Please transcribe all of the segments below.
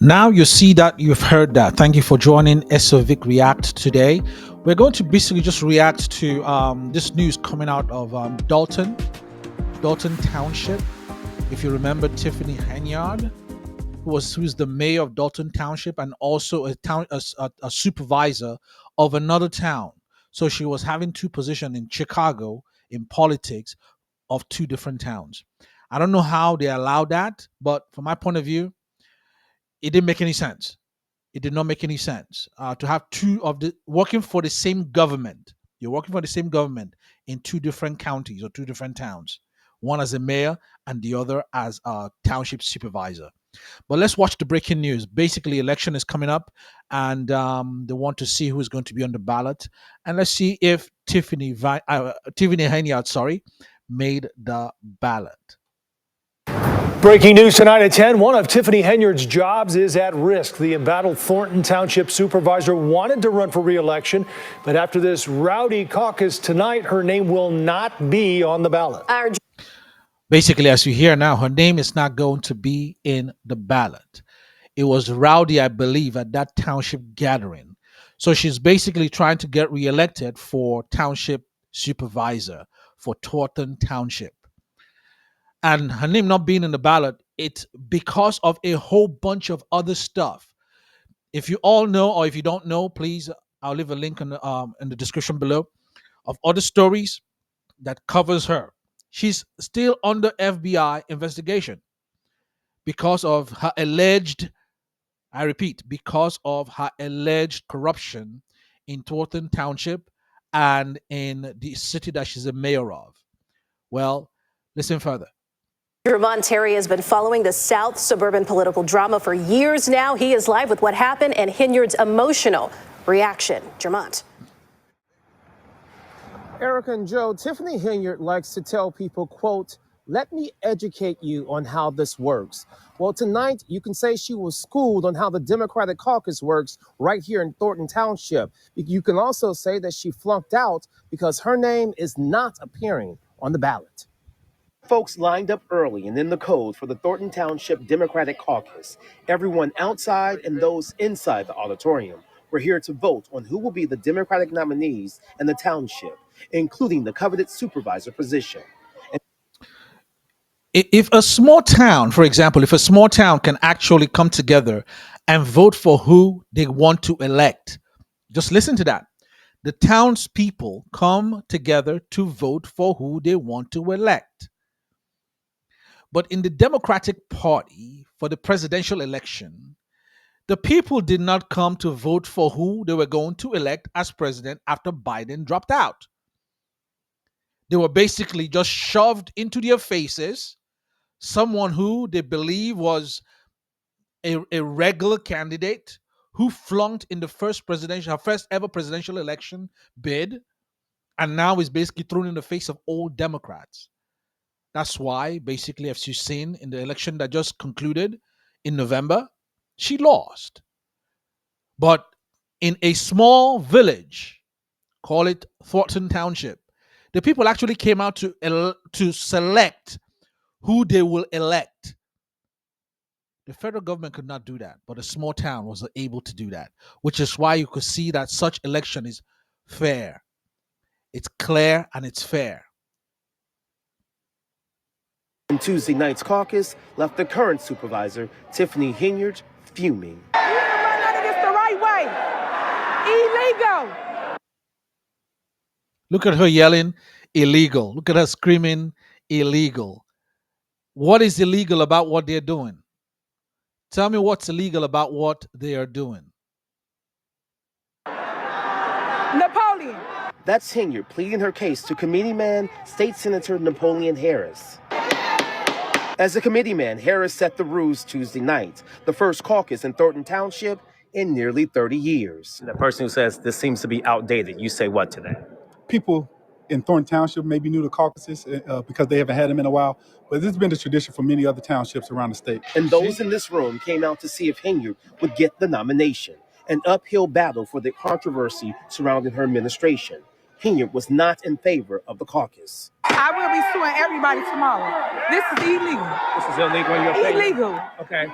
Now you see that, you've heard that. Thank you for joining SOVIC React today. We're going to basically just react to this news coming out of Thornton Township. If you remember Tiffany Henyard, who's the mayor of Thornton Township and also a supervisor of another town. So she was having two positions in Chicago in politics of two different towns. I don't know how they allowed that, but from my point of view, it didn't make any sense. It did not make any sense to have two of the working for the same government. You're working for the same government in two different counties or two different towns. One as a mayor and the other as a township supervisor. But let's watch the breaking news. Basically, election is coming up, and they want to see who is going to be on the ballot. And let's see if Tiffany Henyard, made the ballot. Breaking news tonight at 10. One of Tiffany Henyard's jobs is at risk. The embattled Thornton Township supervisor wanted to run for re-election, but after this rowdy caucus tonight, her name will not be on the ballot. Basically, as you hear now, her name is not going to be in the ballot. It was rowdy, I believe, at that township gathering. So she's basically trying to get reelected for township supervisor for Thornton Township. And her name not being in the ballot, it's because of a whole bunch of other stuff. If you all know, or if you don't know, please, I'll leave a link in the description below of other stories that covers her. She's still under FBI investigation because of her alleged, I repeat, because of her alleged corruption in Thornton Township and in the city that she's a mayor of. Well, listen further. Jermont Terry has been following the South suburban political drama for years now. He is live with what happened and Henyard's emotional reaction. Jermont. Erica and Joe, Tiffany Henyard likes to tell people, quote, "Let me educate you on how this works." Well, tonight you can say she was schooled on how the Democratic caucus works right here in Thornton Township. You can also say that she flunked out because her name is not appearing on the ballot. Folks lined up early and in the cold for the Thornton Township Democratic Caucus. Everyone outside and those inside the auditorium were here to vote on who will be the Democratic nominees in the township, including the coveted supervisor position. If a small town, for example, if a small town can actually come together and vote for who they want to elect, just listen to that. The townspeople come together to vote for who they want to elect. But in the Democratic Party for the presidential election, the people did not come to vote for who they were going to elect as president after Biden dropped out. They were basically just shoved into their faces someone who they believe was a regular candidate who flunked in the first ever presidential election bid, and now is basically thrown in the face of all Democrats. That's why, basically, as you've seen in the election that just concluded in November, she lost. But in a small village, call it Thornton Township, the people actually came out to select who they will elect. The federal government could not do that, but a small town was able to do that, which is why you could see that such election is fair. It's clear and it's fair. And Tuesday night's caucus left the current supervisor, Tiffany Henyard, fuming. You didn't run none of this the right way. Illegal. Look at her yelling, illegal. Look at her screaming, illegal. What is illegal about what they're doing? Tell me what's illegal about what they are doing. Napoleon. That's Henyard pleading her case to committeeman State Senator Napoleon Harris. As a committeeman, Harris set the rules Tuesday night, the first caucus in Thornton Township in nearly 30 years. The person who says this seems to be outdated, you say what to that? People in Thornton Township may be new to caucuses because they haven't had them in a while, but this has been the tradition for many other townships around the state. And those in this room came out to see if Henyard would get the nomination, an uphill battle for the controversy surrounding her administration. Henyard was not in favor of the caucus. I will be suing everybody tomorrow. This is illegal. This is illegal in your opinion? Illegal. Okay.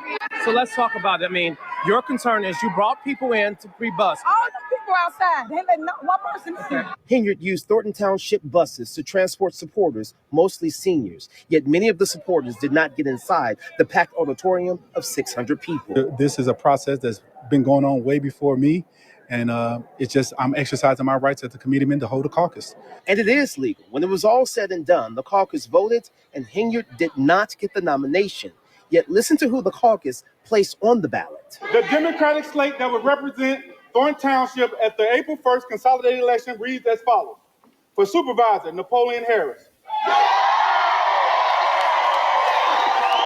So let's talk about it. I mean, your concern is you brought people in to pre-bus. All the people outside, they let not one person in. Henyard used Thornton Township buses to transport supporters, mostly seniors. Yet many of the supporters did not get inside the packed auditorium of 600 people. This is a process that's been going on way before me. And it's just I'm exercising my rights as a committeeman to hold a caucus. And it is legal. When it was all said and done, the caucus voted and Henyard did not get the nomination. Yet listen to who the caucus placed on the ballot. The Democratic slate that would represent Thornton Township at the April 1st consolidated election reads as follows. For Supervisor, Napoleon Harris.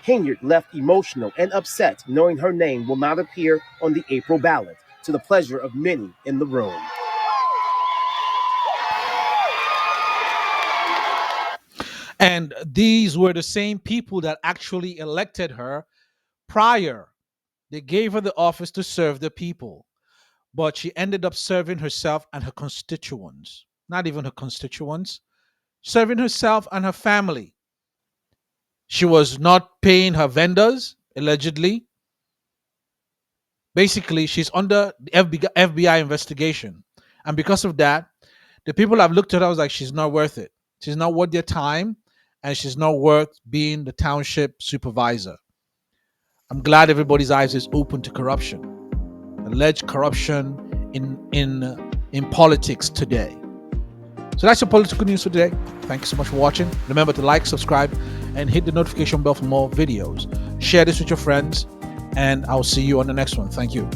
Henyard left emotional and upset knowing her name will not appear on the April ballot, to the pleasure of many in the room. And these were the same people that actually elected her prior. They gave her the office to serve the people, but she ended up serving herself and her constituents. Not even her constituents, serving herself and her family. She was not paying her vendors, allegedly. Basically, she's under the FBI investigation. And because of that, the people have looked at her, I was like, she's not worth it. She's not worth their time, and she's not worth being the township supervisor. I'm glad everybody's eyes is open to corruption, alleged corruption in politics today. So that's your political news for today. Thank you so much for watching. Remember to like, subscribe, and hit the notification bell for more videos. Share this with your friends, and I'll see you on the next one. Thank you.